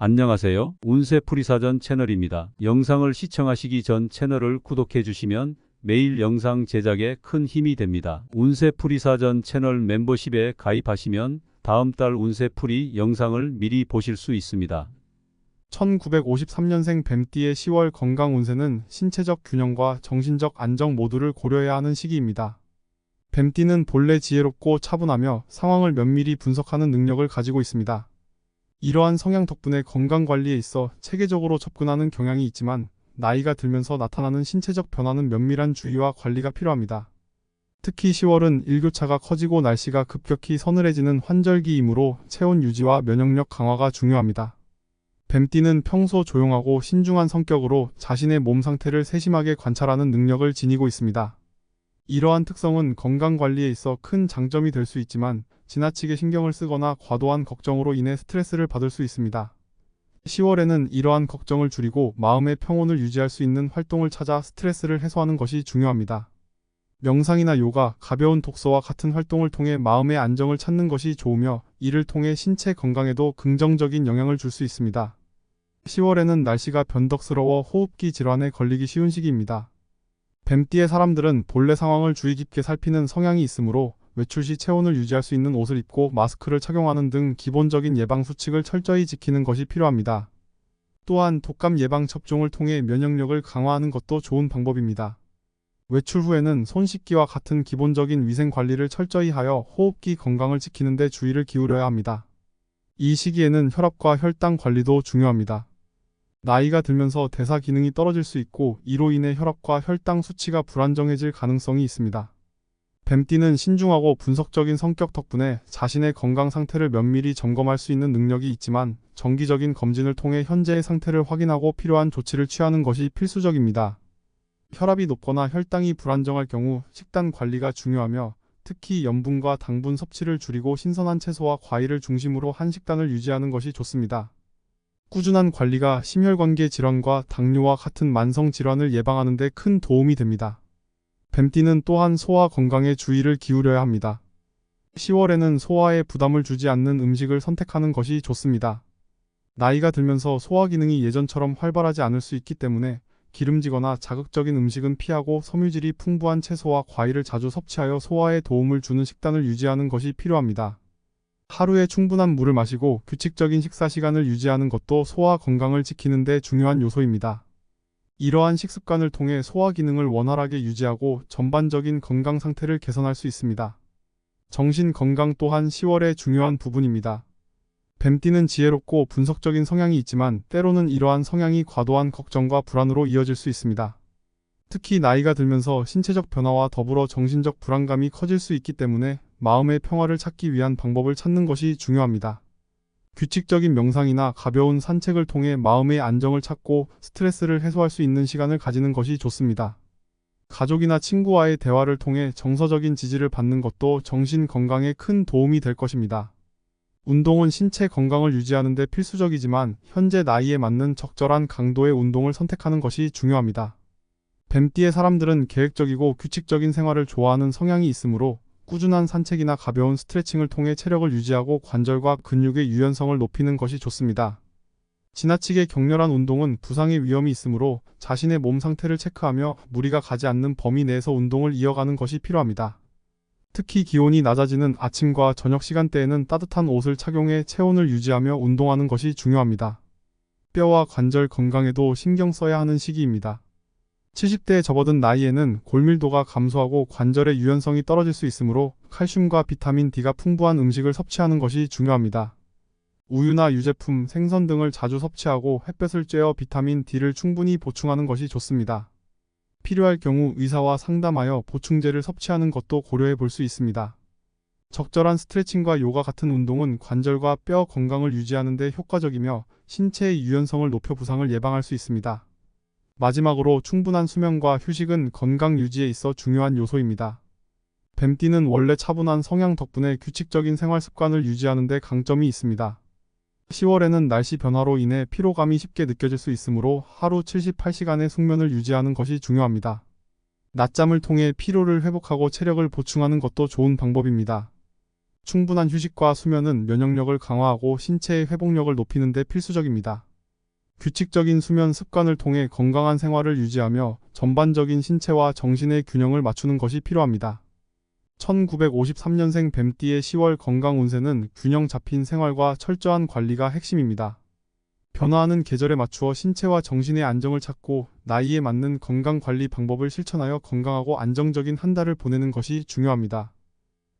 안녕하세요. 운세풀이사전 채널입니다. 영상을 시청하시기 전 채널을 구독해 주시면 매일 영상 제작에 큰 힘이 됩니다. 운세풀이사전 채널 멤버십에 가입하시면 다음 달 운세풀이 영상을 미리 보실 수 있습니다. 1953년생 뱀띠의 10월 건강 운세는 신체적 균형과 정신적 안정 모두를 고려해야 하는 시기입니다. 뱀띠는 본래 지혜롭고 차분하며 상황을 면밀히 분석하는 능력을 가지고 있습니다. 이러한 성향 덕분에 건강관리에 있어 체계적으로 접근하는 경향이 있지만 나이가 들면서 나타나는 신체적 변화는 면밀한 주의와 관리가 필요합니다. 특히 10월은 일교차가 커지고 날씨가 급격히 서늘해지는 환절기이므로 체온 유지와 면역력 강화가 중요합니다. 뱀띠는 평소 조용하고 신중한 성격으로 자신의 몸 상태를 세심하게 관찰하는 능력을 지니고 있습니다. 이러한 특성은 건강관리에 있어 큰 장점이 될 수 있지만 지나치게 신경을 쓰거나 과도한 걱정으로 인해 스트레스를 받을 수 있습니다. 10월에는 이러한 걱정을 줄이고 마음의 평온을 유지할 수 있는 활동을 찾아 스트레스를 해소하는 것이 중요합니다. 명상이나 요가, 가벼운 독서와 같은 활동을 통해 마음의 안정을 찾는 것이 좋으며 이를 통해 신체 건강에도 긍정적인 영향을 줄 수 있습니다. 10월에는 날씨가 변덕스러워 호흡기 질환에 걸리기 쉬운 시기입니다. 뱀띠의 사람들은 본래 상황을 주의 깊게 살피는 성향이 있으므로 외출 시 체온을 유지할 수 있는 옷을 입고 마스크를 착용하는 등 기본적인 예방 수칙을 철저히 지키는 것이 필요합니다. 또한 독감 예방 접종을 통해 면역력을 강화하는 것도 좋은 방법입니다. 외출 후에는 손 씻기와 같은 기본적인 위생 관리를 철저히 하여 호흡기 건강을 지키는 데 주의를 기울여야 합니다. 이 시기에는 혈압과 혈당 관리도 중요합니다. 나이가 들면서 대사 기능이 떨어질 수 있고 이로 인해 혈압과 혈당 수치가 불안정해질 가능성이 있습니다. 뱀띠는 신중하고 분석적인 성격 덕분에 자신의 건강 상태를 면밀히 점검할 수 있는 능력이 있지만 정기적인 검진을 통해 현재의 상태를 확인하고 필요한 조치를 취하는 것이 필수적입니다. 혈압이 높거나 혈당이 불안정할 경우 식단 관리가 중요하며 특히 염분과 당분 섭취를 줄이고 신선한 채소와 과일을 중심으로 한 식단을 유지하는 것이 좋습니다. 꾸준한 관리가 심혈관계 질환과 당뇨와 같은 만성 질환을 예방하는 데 큰 도움이 됩니다. 뱀띠는 또한 소화 건강에 주의를 기울여야 합니다. 10월에는 소화에 부담을 주지 않는 음식을 선택하는 것이 좋습니다. 나이가 들면서 소화 기능이 예전처럼 활발하지 않을 수 있기 때문에 기름지거나 자극적인 음식은 피하고 섬유질이 풍부한 채소와 과일을 자주 섭취하여 소화에 도움을 주는 식단을 유지하는 것이 필요합니다. 하루에 충분한 물을 마시고 규칙적인 식사 시간을 유지하는 것도 소화 건강을 지키는 데 중요한 요소입니다. 이러한 식습관을 통해 소화 기능을 원활하게 유지하고 전반적인 건강 상태를 개선할 수 있습니다. 정신 건강 또한 10월의 중요한 부분입니다. 뱀띠는 지혜롭고 분석적인 성향이 있지만 때로는 이러한 성향이 과도한 걱정과 불안으로 이어질 수 있습니다. 특히 나이가 들면서 신체적 변화와 더불어 정신적 불안감이 커질 수 있기 때문에 마음의 평화를 찾기 위한 방법을 찾는 것이 중요합니다. 규칙적인 명상이나 가벼운 산책을 통해 마음의 안정을 찾고 스트레스를 해소할 수 있는 시간을 가지는 것이 좋습니다. 가족이나 친구와의 대화를 통해 정서적인 지지를 받는 것도 정신 건강에 큰 도움이 될 것입니다. 운동은 신체 건강을 유지하는 데 필수적이지만 현재 나이에 맞는 적절한 강도의 운동을 선택하는 것이 중요합니다. 뱀띠의 사람들은 계획적이고 규칙적인 생활을 좋아하는 성향이 있으므로 꾸준한 산책이나 가벼운 스트레칭을 통해 체력을 유지하고 관절과 근육의 유연성을 높이는 것이 좋습니다. 지나치게 격렬한 운동은 부상의 위험이 있으므로 자신의 몸 상태를 체크하며 무리가 가지 않는 범위 내에서 운동을 이어가는 것이 필요합니다. 특히 기온이 낮아지는 아침과 저녁 시간대에는 따뜻한 옷을 착용해 체온을 유지하며 운동하는 것이 중요합니다. 뼈와 관절 건강에도 신경 써야 하는 시기입니다. 70대에 접어든 나이에는 골밀도가 감소하고 관절의 유연성이 떨어질 수 있으므로 칼슘과 비타민 D가 풍부한 음식을 섭취하는 것이 중요합니다. 우유나 유제품, 생선 등을 자주 섭취하고 햇볕을 쬐어 비타민 D를 충분히 보충하는 것이 좋습니다. 필요할 경우 의사와 상담하여 보충제를 섭취하는 것도 고려해 볼 수 있습니다. 적절한 스트레칭과 요가 같은 운동은 관절과 뼈 건강을 유지하는 데 효과적이며 신체의 유연성을 높여 부상을 예방할 수 있습니다. 마지막으로 충분한 수면과 휴식은 건강 유지에 있어 중요한 요소입니다. 뱀띠는 원래 차분한 성향 덕분에 규칙적인 생활 습관을 유지하는 데 강점이 있습니다. 10월에는 날씨 변화로 인해 피로감이 쉽게 느껴질 수 있으므로 하루 78시간의 숙면을 유지하는 것이 중요합니다. 낮잠을 통해 피로를 회복하고 체력을 보충하는 것도 좋은 방법입니다. 충분한 휴식과 수면은 면역력을 강화하고 신체의 회복력을 높이는 데 필수적입니다. 규칙적인 수면 습관을 통해 건강한 생활을 유지하며 전반적인 신체와 정신의 균형을 맞추는 것이 필요합니다. 1953년생 뱀띠의 10월 건강 운세는 균형 잡힌 생활과 철저한 관리가 핵심입니다. 변화하는 계절에 맞추어 신체와 정신의 안정을 찾고 나이에 맞는 건강 관리 방법을 실천하여 건강하고 안정적인 한 달을 보내는 것이 중요합니다.